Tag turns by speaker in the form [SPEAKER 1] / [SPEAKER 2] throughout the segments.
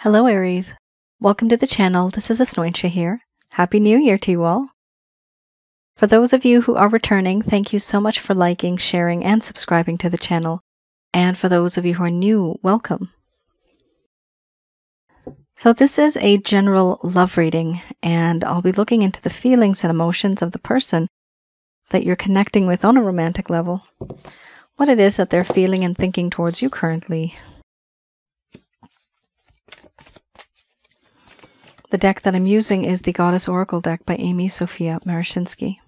[SPEAKER 1] Hello Aries, welcome to the channel. This is Asnointia here. Happy New Year to you all. For those of you who are returning, thank you so much for liking, sharing, and subscribing to the channel. And for those of you who are new, welcome. So this is a general love reading, and I'll be looking into the feelings and emotions of the person that you're connecting with on a romantic level, what it is that they're feeling and thinking towards you currently. The deck that I'm using is the Goddess Oracle deck by Amy Sophia Marashinsky.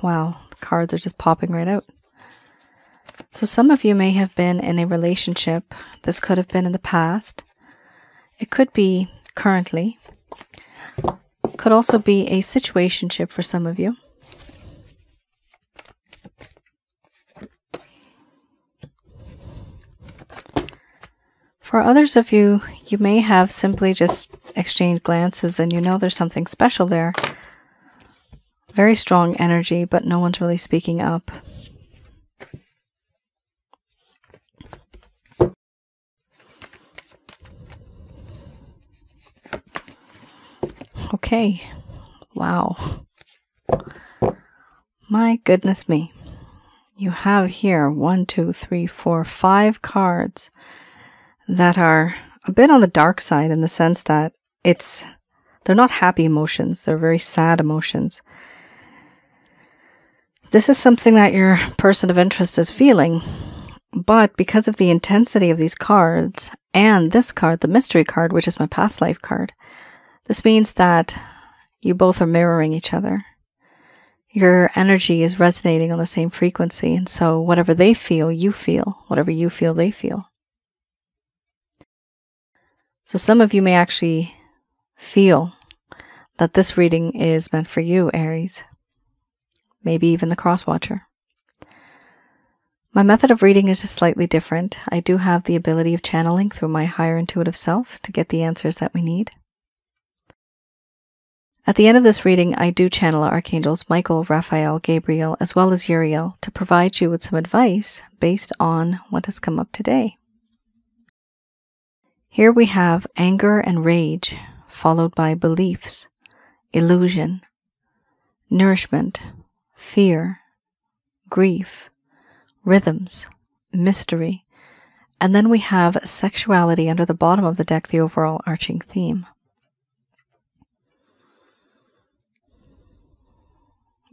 [SPEAKER 1] Wow, the cards are just popping right out. So some of you may have been in a relationship. This could have been in the past. It could be currently. Could also be a situationship for some of you. For others of you, you may have simply just exchanged glances and you know there's something special there. Very strong energy, but no one's really speaking up. Okay. Wow. My goodness me. You have here 5 cards that are a bit on the dark side in the sense that they're not happy emotions, they're very sad emotions. This is something that your person of interest is feeling, but because of the intensity of these cards and this card, the mystery card, which is my past life card, this means that you both are mirroring each other. Your energy is resonating on the same frequency, and so whatever they feel, you feel. Whatever you feel, they feel. So some of you may actually feel that this reading is meant for you, Aries. Maybe even the cross-watcher. My method of reading is just slightly different. I do have the ability of channeling through my higher intuitive self to get the answers that we need. At the end of this reading, I do channel our archangels Michael, Raphael, Gabriel, as well as Uriel to provide you with some advice based on what has come up today. Here we have anger and rage, followed by beliefs, illusion, nourishment, fear, grief, rhythms, mystery, and then we have sexuality under the bottom of the deck, the overall arching theme.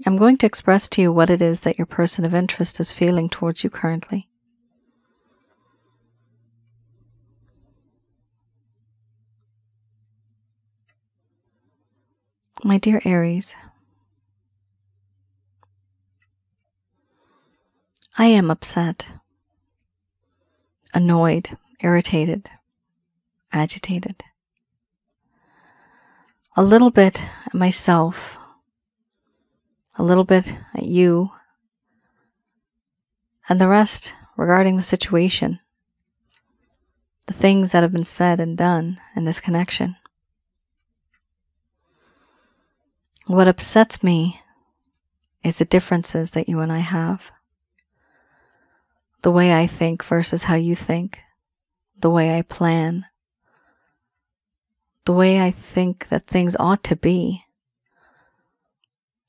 [SPEAKER 1] I'm going to express to you what it is that your person of interest is feeling towards you currently. My dear Aries, I am upset, annoyed, irritated, agitated. A little bit at myself, a little bit at you, and the rest regarding the situation, the things that have been said and done in this connection. What upsets me is the differences that you and I have. The way I think versus how you think. The way I plan. The way I think that things ought to be.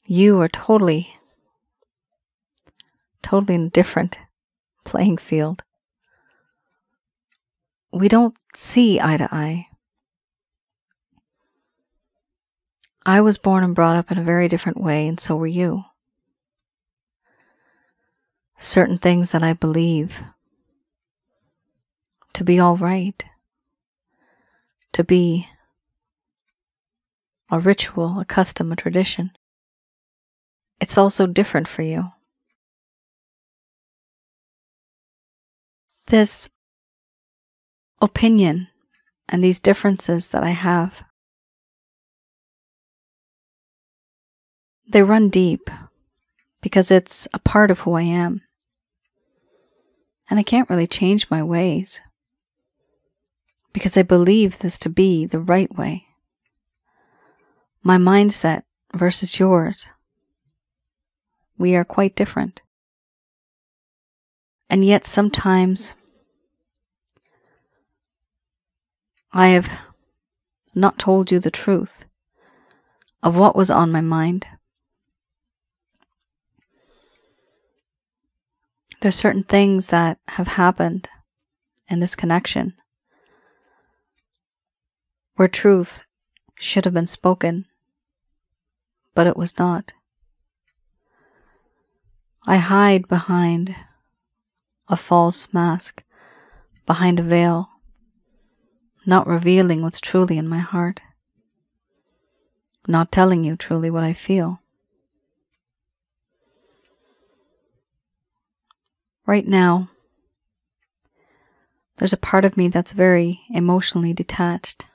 [SPEAKER 1] You are totally in a different playing field. We don't see eye to eye. I was born and brought up in a very different way, and so were you. Certain things that I believe to be all right, to be a ritual, a custom, a tradition. It's also different for you. This opinion and these differences that I have, they run deep because it's a part of who I am. And I can't really change my ways because I believe this to be the right way. My mindset versus yours, we are quite different. And yet sometimes I have not told you the truth of what was on my mind. There's certain things that have happened in this connection where truth should have been spoken, but it was not. I hide behind a false mask, behind a veil, not revealing what's truly in my heart, not telling you truly what I feel. Right now, there's a part of me that's very emotionally detached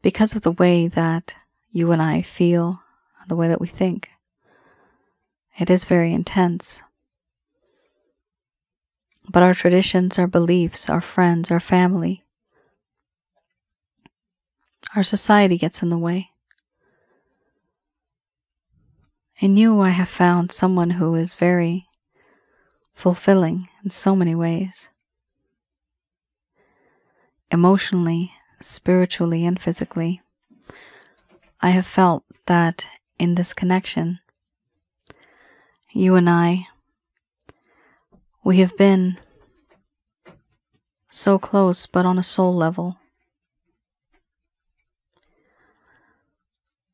[SPEAKER 1] because of the way that you and I feel, the way that we think. It is very intense. But our traditions, our beliefs, our friends, our family, our society gets in the way. In you, I have found someone who is very fulfilling in so many ways. Emotionally, spiritually, and physically, I have felt that in this connection, you and I, we have been so close, but on a soul level.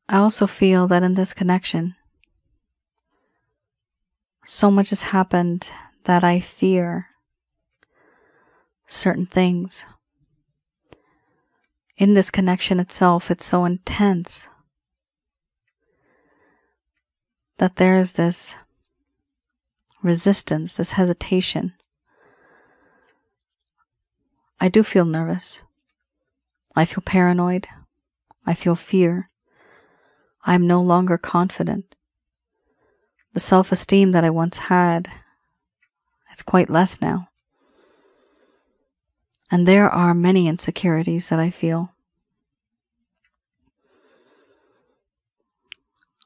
[SPEAKER 1] I also feel that in this connection, so much has happened that I fear certain things. In this connection itself, it's so intense that there is this resistance, this hesitation. I do feel nervous. I feel paranoid. I feel fear. I am no longer confident. The self-esteem that I once had, it's quite less now. And there are many insecurities that I feel.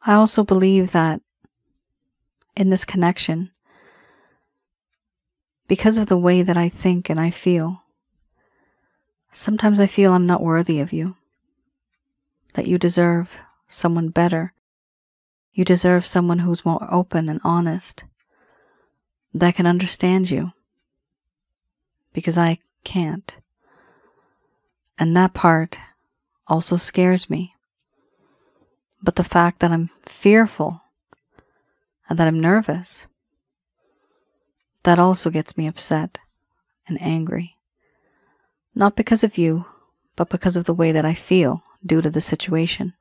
[SPEAKER 1] I also believe that in this connection, because of the way that I think and I feel, sometimes I feel I'm not worthy of you, that you deserve someone better. You deserve someone who's more open and honest, that can understand you, because I can't. And that part also scares me. But the fact that I'm fearful and that I'm nervous, that also gets me upset and angry. Not because of you, but because of the way that I feel due to the situation.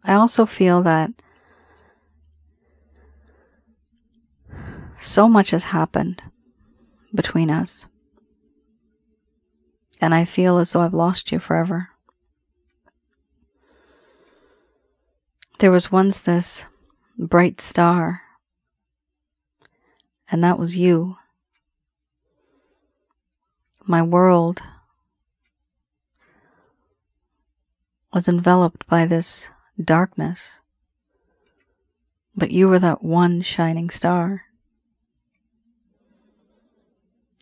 [SPEAKER 1] I also feel that so much has happened between us, and I feel as though I've lost you forever. There was once this bright star, and that was you. My world was enveloped by this darkness, but you were that one shining star.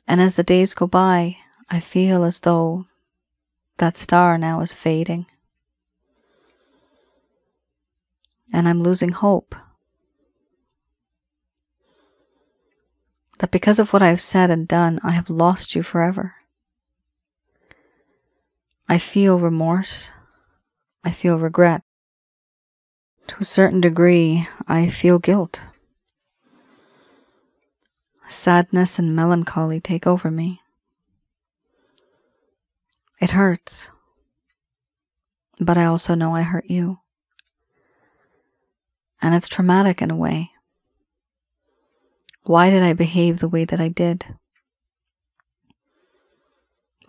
[SPEAKER 1] And as the days go by, I feel as though that star now is fading. And I'm losing hope. That because of what I've said and done, I have lost you forever. I feel remorse. I feel regret. To a certain degree, I feel guilt. Sadness and melancholy take over me. It hurts. But I also know I hurt you. And it's traumatic in a way. Why did I behave the way that I did?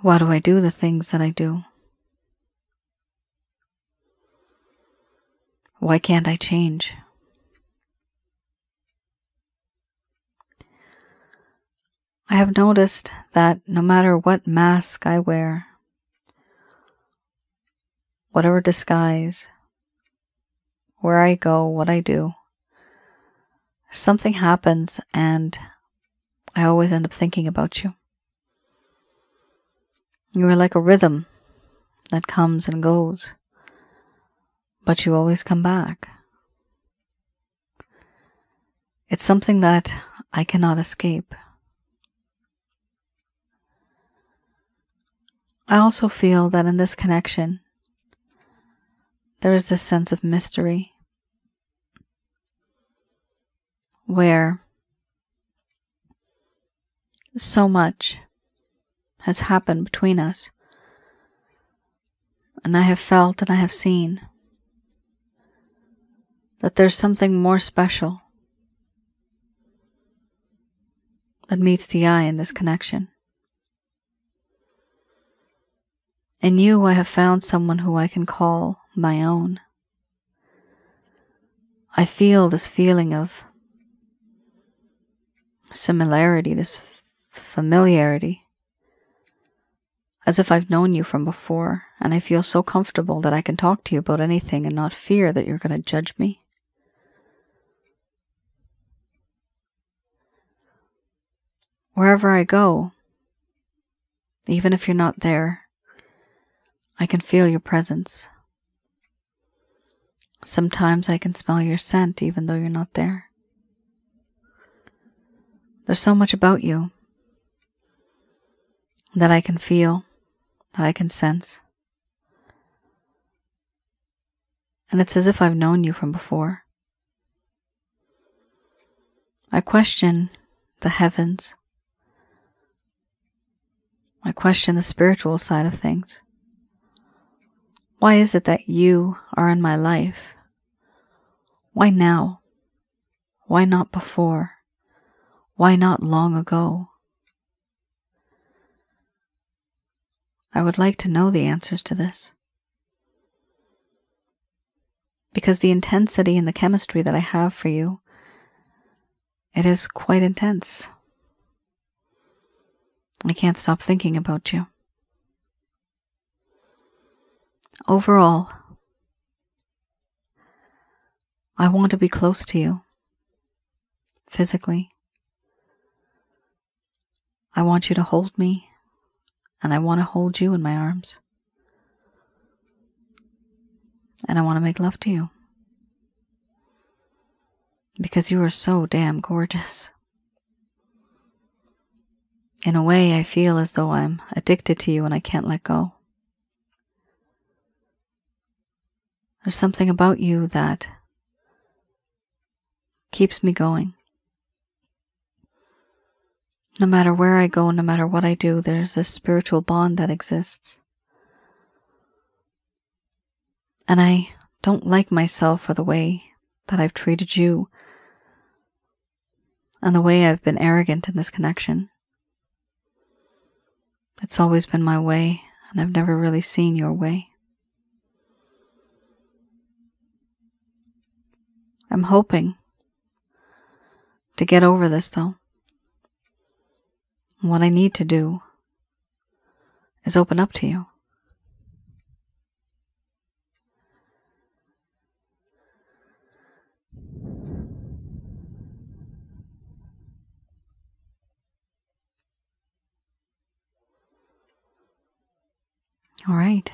[SPEAKER 1] Why do I do the things that I do? Why can't I change? I have noticed that no matter what mask I wear, whatever disguise, where I go, what I do, something happens and I always end up thinking about you. You are like a rhythm that comes and goes, but you always come back. It's something that I cannot escape. I also feel that in this connection, there is this sense of mystery where so much has happened between us, and I have felt and I have seen that there's something more special that meets the eye in this connection. In you, I have found someone who I can call my own. I feel this feeling of similarity, this familiarity, as if I've known you from before, and I feel so comfortable that I can talk to you about anything and not fear that you're going to judge me. Wherever I go, even if you're not there, I can feel your presence. Sometimes I can smell your scent even though you're not there. There's so much about you that I can feel, that I can sense. And it's as if I've known you from before. I question the heavens. I question the spiritual side of things. Why is it that you are in my life? Why now? Why not before? Why not long ago? I would like to know the answers to this. Because the intensity and the chemistry that I have for you, it is quite intense. I can't stop thinking about you. Overall, I want to be close to you, physically. I want you to hold me, and I want to hold you in my arms. And I want to make love to you. Because you are so damn gorgeous. In a way, I feel as though I'm addicted to you and I can't let go. There's something about you that keeps me going. No matter where I go, no matter what I do, there's this spiritual bond that exists. And I don't like myself for the way that I've treated you and the way I've been arrogant in this connection. It's always been my way, and I've never really seen your way. I'm hoping to get over this, though. What I need to do is open up to you. All right,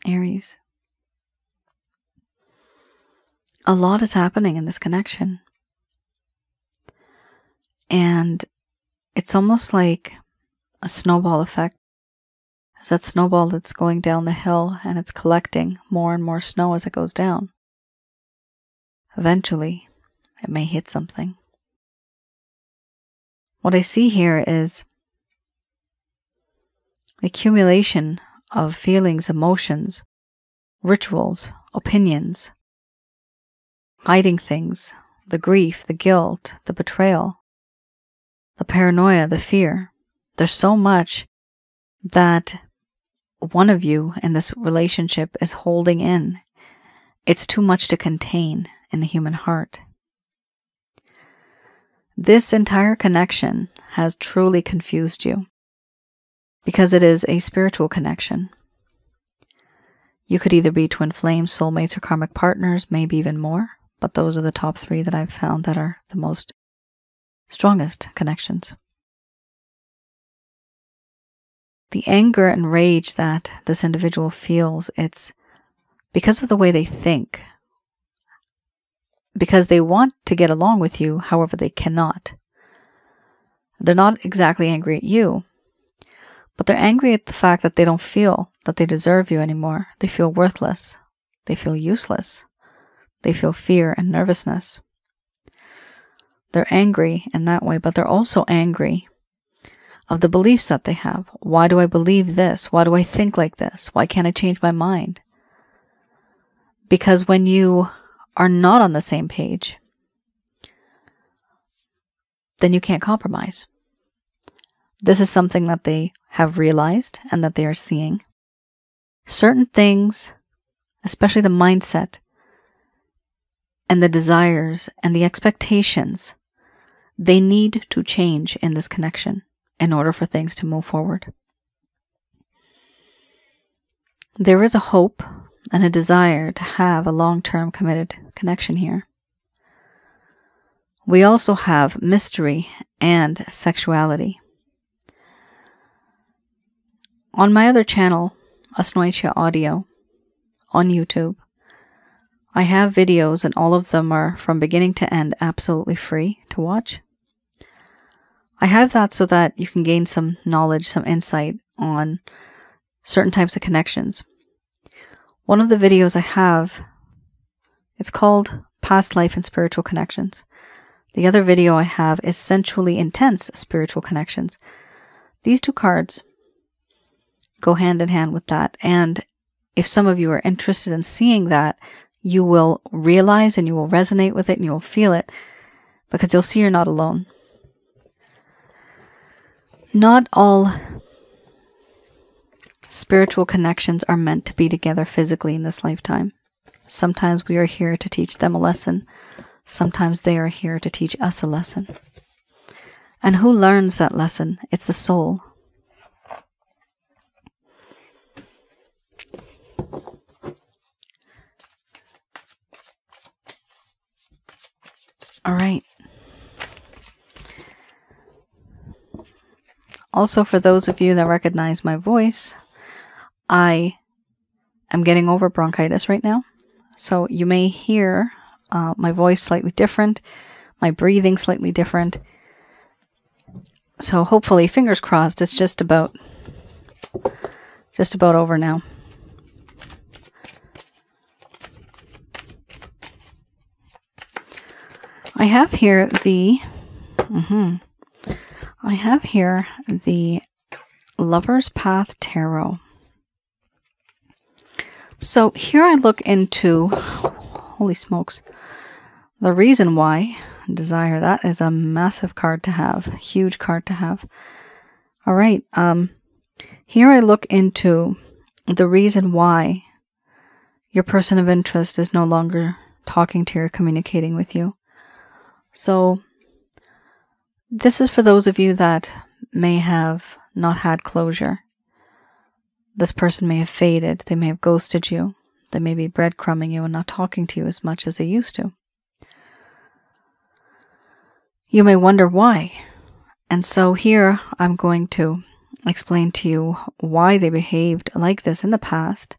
[SPEAKER 1] Aries. A lot is happening in this connection. And it's almost like a snowball effect. There's that snowball that's going down the hill and it's collecting more and more snow as it goes down. Eventually, it may hit something. What I see here is the accumulation of feelings, emotions, rituals, opinions, hiding things, the grief, the guilt, the betrayal, the paranoia, the fear. There's so much that one of you in this relationship is holding in. It's too much to contain in the human heart. This entire connection has truly confused you because it is a spiritual connection. You could either be twin flames, soulmates, or karmic partners, maybe even more, but those are the top 3 that I've found that are the most strongest connections. The anger and rage that this individual feels, it's because of the way they think. Because they want to get along with you, however they cannot. They're not exactly angry at you, but they're angry at the fact that they don't feel that they deserve you anymore. They feel worthless. They feel useless. They feel fear and nervousness. They're angry in that way, but they're also angry of the beliefs that they have. Why do I believe this? Why do I think like this? Why can't I change my mind? Because when you are not on the same page, then you can't compromise. This is something that they have realized and that they are seeing. Certain things, especially the mindset and the desires and the expectations, they need to change in this connection in order for things to move forward. There is a hope and a desire to have a long-term committed connection here. We also have mystery and sexuality. On my other channel, Asnointia Audio, on YouTube, I have videos, and all of them are from beginning to end absolutely free to watch. I have that so that you can gain some knowledge, some insight on certain types of connections. One of the videos I have, it's called Past Life and Spiritual Connections. The other video I have is Sensually Intense Spiritual Connections. These 2 cards go hand in hand with that. And if some of you are interested in seeing that, you will realize and you will resonate with it and you will feel it, because you'll see you're not alone. Not all spiritual connections are meant to be together physically in this lifetime. Sometimes we are here to teach them a lesson. Sometimes they are here to teach us a lesson. And who learns that lesson? It's the soul. All right. Also, for those of you that recognize my voice, I am getting over bronchitis right now. So you may hear my voice slightly different, my breathing slightly different. So hopefully, fingers crossed, it's just about over now. I have here the Lover's Path Tarot. So here I look into, holy smokes, the reason why desire. That is a massive card to have, huge card to have. All right, here I look into the reason why your person of interest is no longer talking to you or communicating with you. So this is for those of you that may have not had closure. This person may have faded. They may have ghosted you. They may be breadcrumbing you and not talking to you as much as they used to. You may wonder why. And so here I'm going to explain to you why they behaved like this in the past.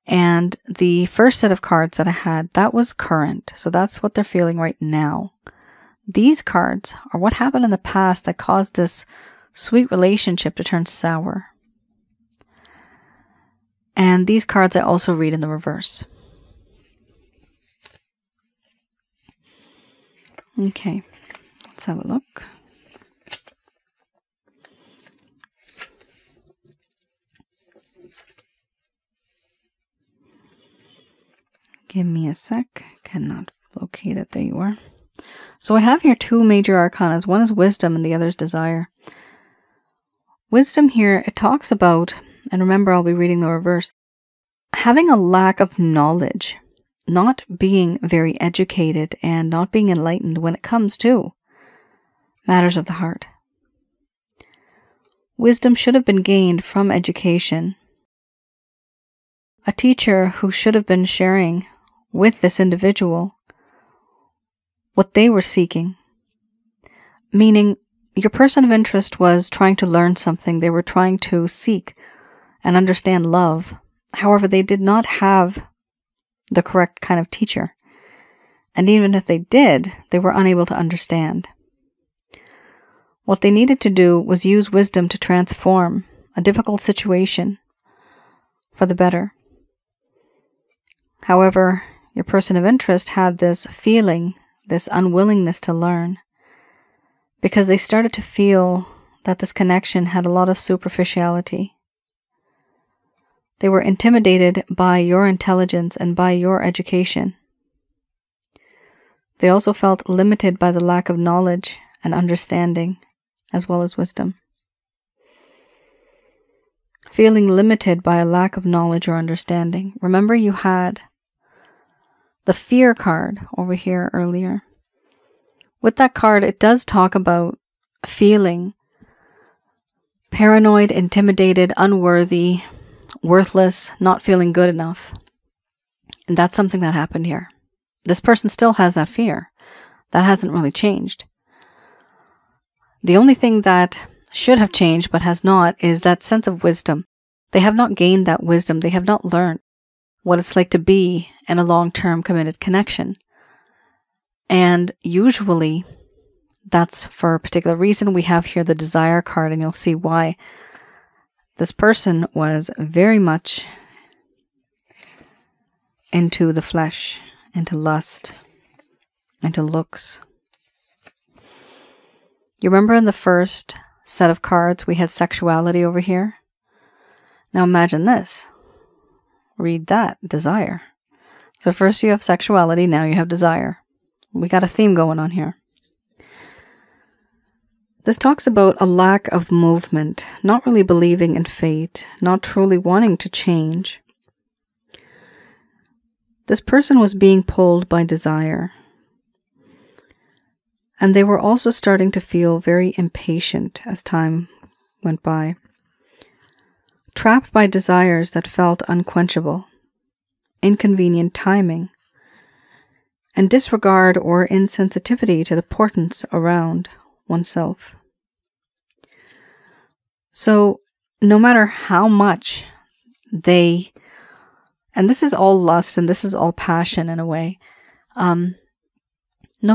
[SPEAKER 1] And the first set of cards that I had, that was current. So that's what they're feeling right now. These cards are what happened in the past that caused this sweet relationship to turn sour. And these cards I also read in the reverse. Okay, let's have a look. Give me a sec. Cannot locate it. There you are. So I have here 2 major arcanas. One is wisdom and the other is desire. Wisdom here, it talks about, and remember I'll be reading the reverse, having a lack of knowledge, not being very educated and not being enlightened when it comes to matters of the heart. Wisdom should have been gained from education. A teacher who should have been sharing with this individual what they were seeking. Meaning, your person of interest was trying to learn something. They were trying to seek and understand love. However, they did not have the correct kind of teacher. And even if they did, they were unable to understand. What they needed to do was use wisdom to transform a difficult situation for the better. However, your person of interest had this feeling, this unwillingness to learn, because they started to feel that this connection had a lot of superficiality. They were intimidated by your intelligence and by your education. They also felt limited by the lack of knowledge and understanding, as well as wisdom. Feeling limited by a lack of knowledge or understanding. Remember, you had the fear card over here earlier. With that card, it does talk about feeling paranoid, intimidated, unworthy, worthless, not feeling good enough. And that's something that happened here. This person still has that fear. That hasn't really changed. The only thing that should have changed but has not is that sense of wisdom. They have not gained that wisdom. They have not learned what it's like to be in a long-term committed connection. And usually, that's for a particular reason. We have here the desire card, and you'll see why. This person was very much into the flesh, into lust, into looks. You remember in the first set of cards, we had sexuality over here? Now imagine this. Read that, desire. So first you have sexuality, now you have desire. We got a theme going on here. This talks about a lack of movement, not really believing in fate, not truly wanting to change. This person was being pulled by desire. And they were also starting to feel very impatient as time went by. Trapped by desires that felt unquenchable, inconvenient timing, and disregard or insensitivity to the importance around oneself. So, no matter how much they, and this is all lust and this is all passion in a way, no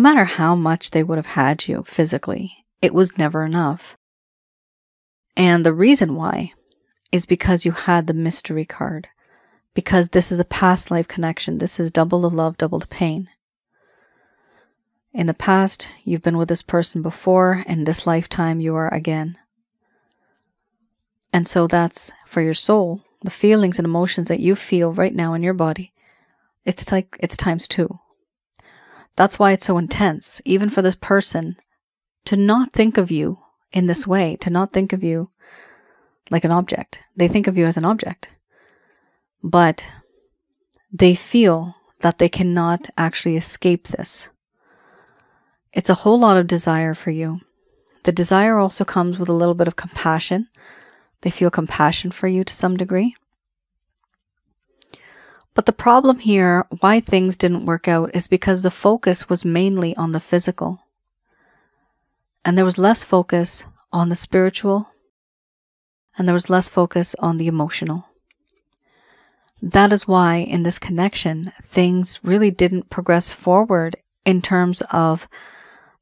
[SPEAKER 1] matter how much they would have had you physically, it was never enough. And the reason why is because you had the mystery card. Because this is a past life connection. This is double the love, double the pain. In the past, you've been with this person before, and this lifetime you are again. And so that's for your soul, the feelings and emotions that you feel right now in your body. It's like it's times 2. That's why it's so intense, even for this person, to not think of you in this way, to not think of you like an object. They think of you as an object. But they feel that they cannot actually escape this. It's a whole lot of desire for you. The desire also comes with a little bit of compassion. They feel compassion for you to some degree. But the problem here, why things didn't work out, is because the focus was mainly on the physical. And there was less focus on the spiritual. And there was less focus on the emotional. That is why in this connection, things really didn't progress forward in terms of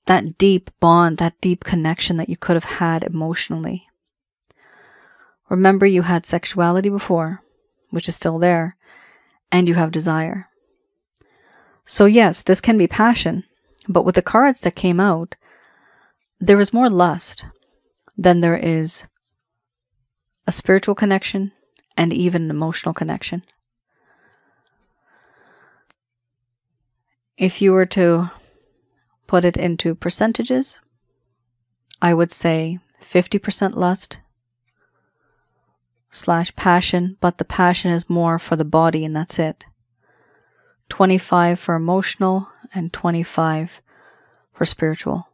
[SPEAKER 1] that deep bond, that deep connection that you could have had emotionally. Remember, you had sexuality before, which is still there, and you have desire. So yes, this can be passion, but with the cards that came out, there is more lust than there is a spiritual connection and even an emotional connection. If you were to put it into percentages, I would say 50% lust / passion, but the passion is more for the body and that's it. 25 for emotional and 25 for spiritual.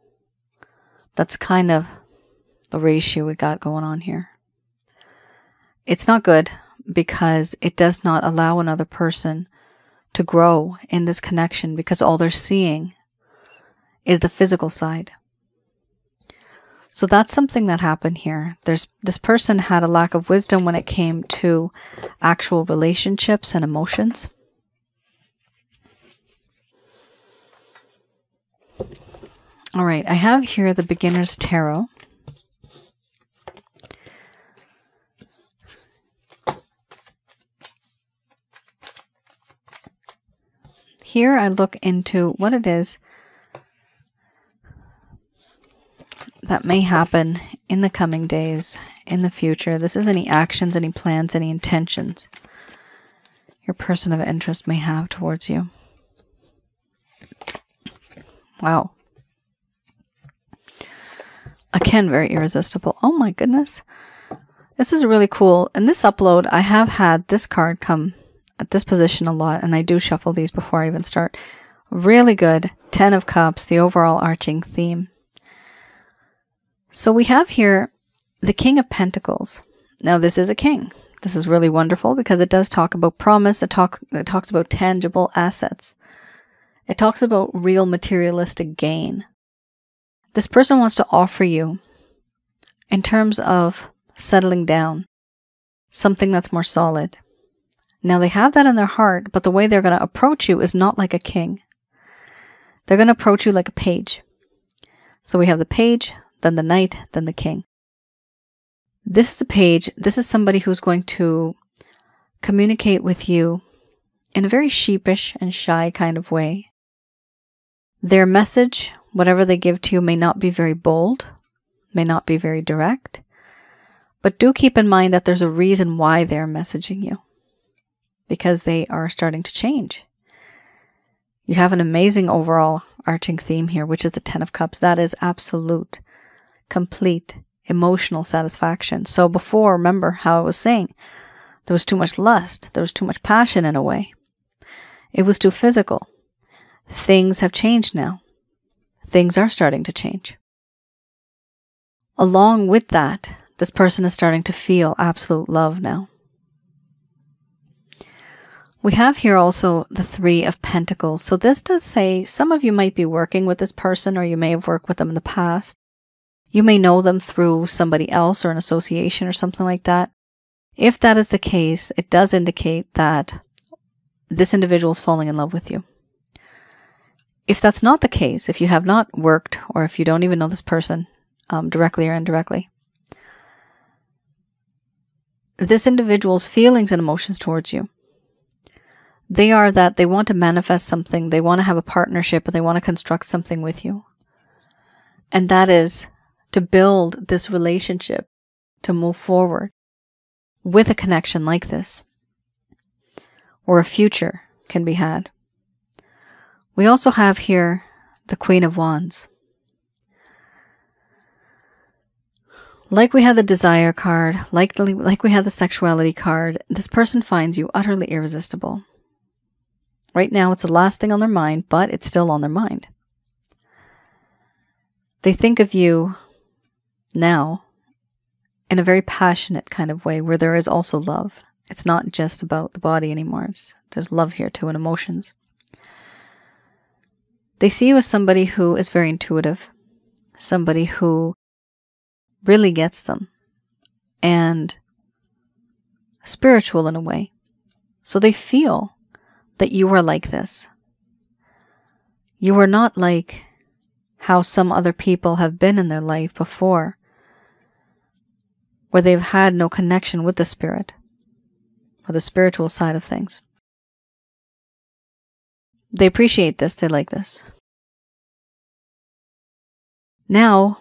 [SPEAKER 1] That's kind of the ratio we got going on here. It's not good because it does not allow another person to grow in this connection, because all they're seeing is the physical side. So that's something that happened here. This person had a lack of wisdom when it came to actual relationships and emotions. All right, I have here the Beginner's Tarot. Here I look into what it is that may happen in the coming days, in the future. This is any actions, any plans, any intentions your person of interest may have towards you. Wow. Again, very irresistible. Oh my goodness. This is really cool. In this upload, I have had this card come at this position a lot, and I do shuffle these before I even start. Really good. 10 of Cups, the overall arching theme. So we have here the King of Pentacles. Now this is a king. This is really wonderful because it does talk about promise. It talks about tangible assets. It talks about real materialistic gain. This person wants to offer you, in terms of settling down, something that's more solid. Now they have that in their heart, but the way they're going to approach you is not like a king. They're going to approach you like a page. So we have the page, then the knight, then the king. This is a page. This is somebody who's going to communicate with you in a very sheepish and shy kind of way. Their message, whatever they give to you, may not be very bold, may not be very direct, but do keep in mind that there's a reason why they're messaging you, because they are starting to change. You have an amazing overall arching theme here, which is the 10 of Cups. That is absolute, complete, emotional satisfaction. So before, remember how I was saying, there was too much lust, there was too much passion in a way. It was too physical. Things have changed now. Things are starting to change. Along with that, this person is starting to feel absolute love now. We have here also the 3 of Pentacles. So this does say some of you might be working with this person, or you may have worked with them in the past. You may know them through somebody else or an association or something like that. If that is the case, it does indicate that this individual is falling in love with you. If that's not the case, if you have not worked, or if you don't even know this person directly or indirectly, this individual's feelings and emotions towards you, they are that they want to manifest something, they want to have a partnership, and they want to construct something with you. And that is to build this relationship, to move forward with a connection like this, or a future can be had. We also have here the Queen of Wands. Like we had the Desire card, like we had the Sexuality card, this person finds you utterly irresistible. Right now, it's the last thing on their mind, but it's still on their mind. They think of you now in a very passionate kind of way, where there is also love. It's not just about the body anymore. There's love here too, and emotions. They see you as somebody who is very intuitive, somebody who really gets them, and spiritual in a way. So they feel that you are like this. You are not like how some other people have been in their life before, where they've had no connection with the spirit or the spiritual side of things. They appreciate this, they like this. Now,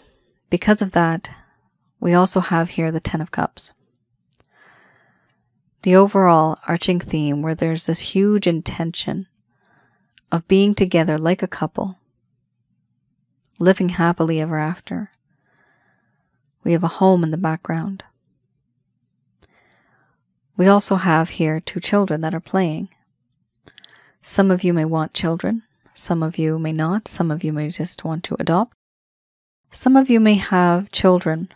[SPEAKER 1] because of that, we also have here the 10 of Cups. The overall arching theme, where there's this huge intention of being together like a couple, living happily ever after. We have a home in the background. We also have here 2 children that are playing. Some of you may want children, some of you may not, some of you may just want to adopt. Some of you may have children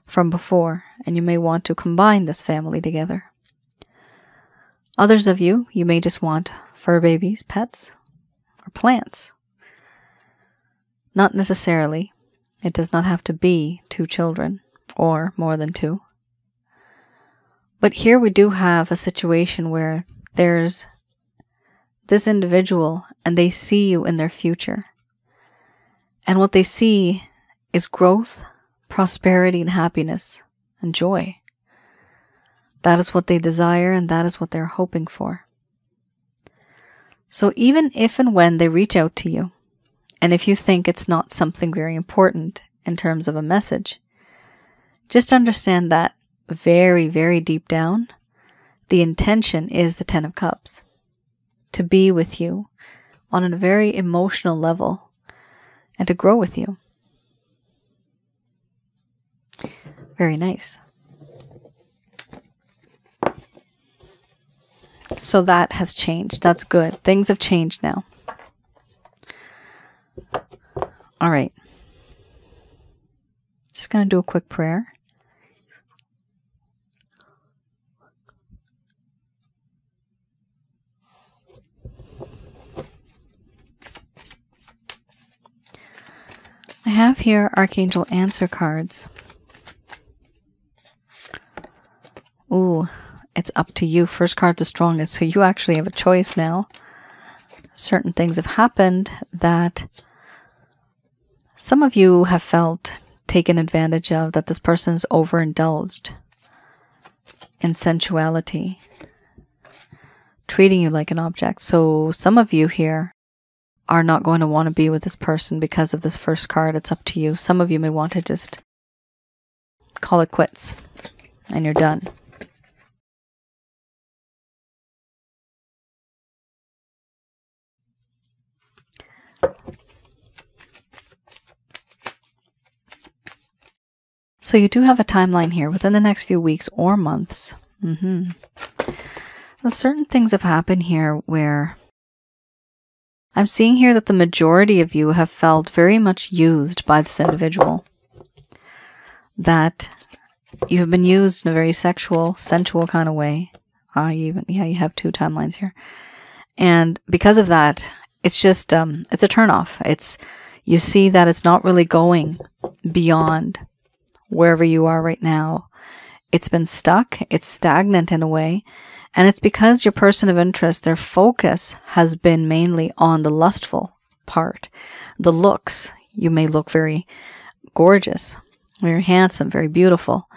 [SPEAKER 1] from before, and you may want to combine this family together. Others of you, you may just want fur babies, pets, or plants. Not necessarily. It does not have to be 2 children or more than 2. But here we do have a situation where there's this individual and they see you in their future. And what they see is growth, prosperity, and happiness and joy. That is what they desire and that is what they're hoping for. So even if and when they reach out to you, and if you think it's not something very important in terms of a message, just understand that very, very deep down, the intention is the 10 of Cups. To be with you on a very emotional level and to grow with you. Very nice. So that has changed. That's good. Things have changed now. All right. Just going to do a quick prayer. I have here Archangel Answer cards. Ooh, it's up to you. First card's the strongest, so you actually have a choice now. Certain things have happened that some of you have felt taken advantage of, that this person's overindulged in sensuality, treating you like an object. So some of you here are not going to want to be with this person because of this first card. It's up to you. Some of you may want to just call it quits and you're done. So you do have a timeline here within the next few weeks or months. Now, certain things have happened here where I'm seeing here that the majority of you have felt very much used by this individual. That you have been used in a very sexual, sensual kind of way. You have 2 timelines here. And because of that, it's just, it's a turnoff. You see that it's not really going beyond wherever you are right now. It's been stuck. It's stagnant in a way. And it's because your person of interest, their focus has been mainly on the lustful part. The looks. You may look very gorgeous, very handsome, very beautiful.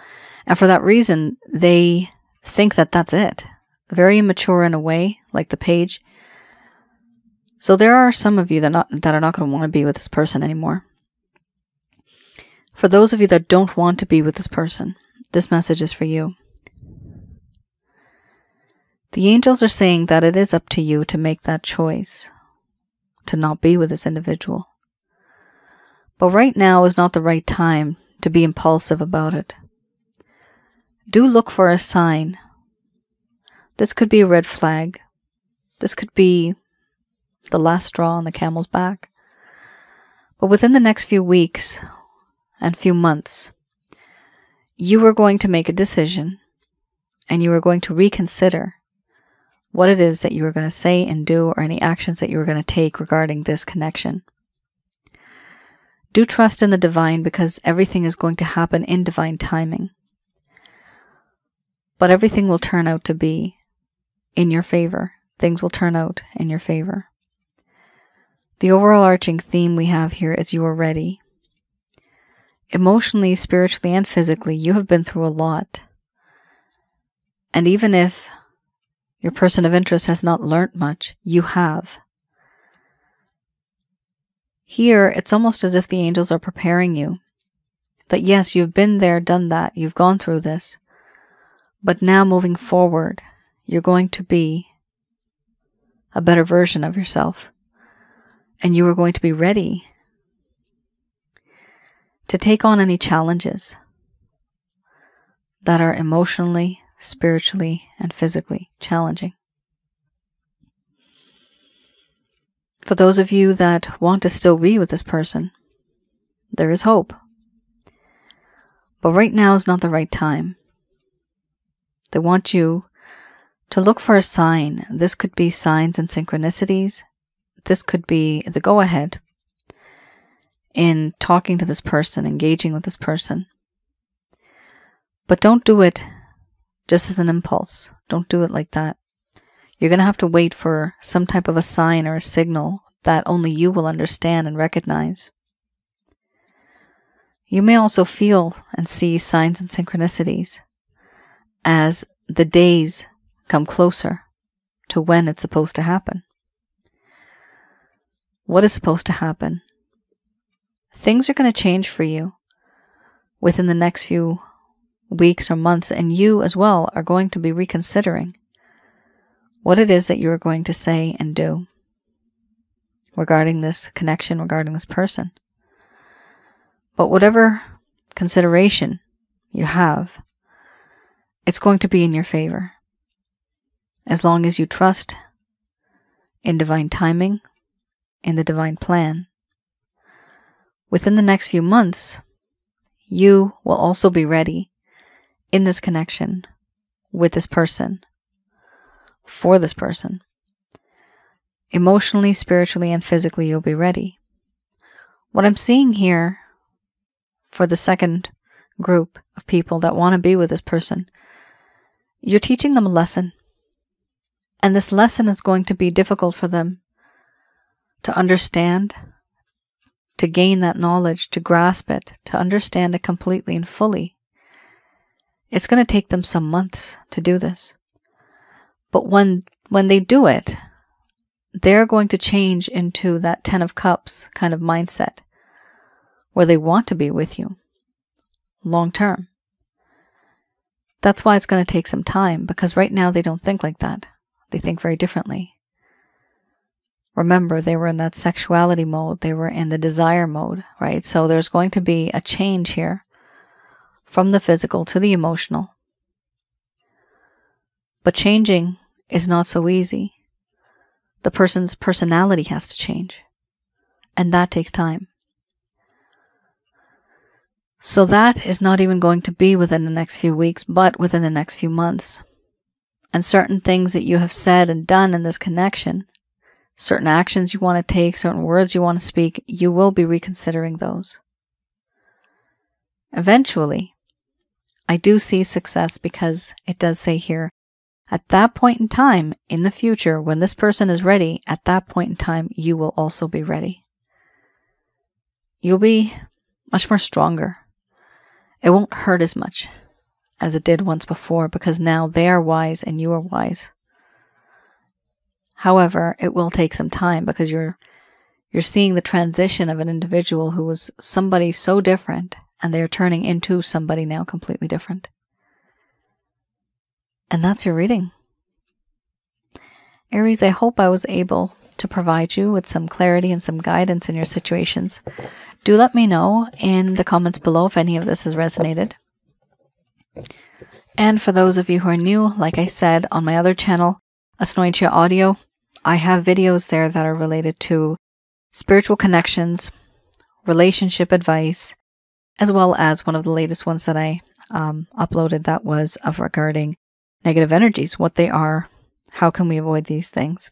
[SPEAKER 1] And for that reason, they think that that's it. Very immature in a way, like the Page. So there are some of you that are not going to want to be with this person anymore. For those of you that don't want to be with this person, this message is for you. The angels are saying that it is up to you to make that choice, to not be with this individual. But right now is not the right time to be impulsive about it. Do look for a sign. This could be a red flag. This could be the last straw on the camel's back. But within the next few weeks and few months, you are going to make a decision and you are going to reconsider what it is that you are going to say and do, or any actions that you are going to take regarding this connection. Do trust in the divine, because everything is going to happen in divine timing. But everything will turn out to be in your favor. Things will turn out in your favor. The overall arching theme we have here is you are ready. Emotionally, spiritually, and physically, you have been through a lot. And even if your person of interest has not learnt much, you have. Here, it's almost as if the angels are preparing you. That yes, you've been there, done that, you've gone through this. But now moving forward, you're going to be a better version of yourself. And you are going to be ready to take on any challenges that are emotionally, spiritually, and physically challenging. For those of you that want to still be with this person, there is hope. But right now is not the right time. They want you to look for a sign. This could be signs and synchronicities. This could be the go-ahead. in talking to this person, engaging with this person. But don't do it just as an impulse. Don't do it like that. You're going to have to wait for some type of a sign or a signal that only you will understand and recognize. You may also feel and see signs and synchronicities as the days come closer to when it's supposed to happen. What is supposed to happen? Things are going to change for you within the next few weeks or months, and you as well are going to be reconsidering what it is that you are going to say and do regarding this connection, regarding this person. But whatever consideration you have, it's going to be in your favor. As long as you trust in divine timing, in the divine plan. Within the next few months, you will also be ready in this connection with this person, for this person. Emotionally, spiritually, and physically, you'll be ready. What I'm seeing here for the second group of people that want to be with this person, you're teaching them a lesson. And this lesson is going to be difficult for them to understand, to gain that knowledge, to grasp it, to understand it completely and fully. It's going to take them some months to do this. But when they do it, they're going to change into that 10 of Cups kind of mindset where they want to be with you long term. That's why it's going to take some time, because right now they don't think like that. They think very differently. Remember, they were in that sexuality mode. They were in the desire mode, right? So there's going to be a change here from the physical to the emotional. But changing is not so easy. The person's personality has to change, and that takes time. So that is not even going to be within the next few weeks, but within the next few months. And certain things that you have said and done in this connection, certain actions you want to take, certain words you want to speak, you will be reconsidering those. Eventually, I do see success, because it does say here, at that point in time, in the future, when this person is ready, at that point in time, you will also be ready. You'll be much more stronger. It won't hurt as much as it did once before, because now they are wise and you are wise. However, it will take some time, because you're seeing the transition of an individual who was somebody so different, and they are turning into somebody now completely different. And that's your reading. Aries, I hope I was able to provide you with some clarity and some guidance in your situations. Do let me know in the comments below if any of this has resonated. And for those of you who are new, like I said, on my other channel, Asnointia Audio, I have videos there that are related to spiritual connections, relationship advice, as well as one of the latest ones that I uploaded that was regarding negative energies, what they are, how can we avoid these things.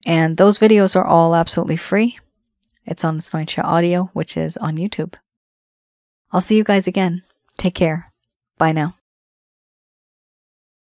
[SPEAKER 1] And those videos are all absolutely free. It's on Asnointia Audio, which is on YouTube. I'll see you guys again. Take care. Bye now.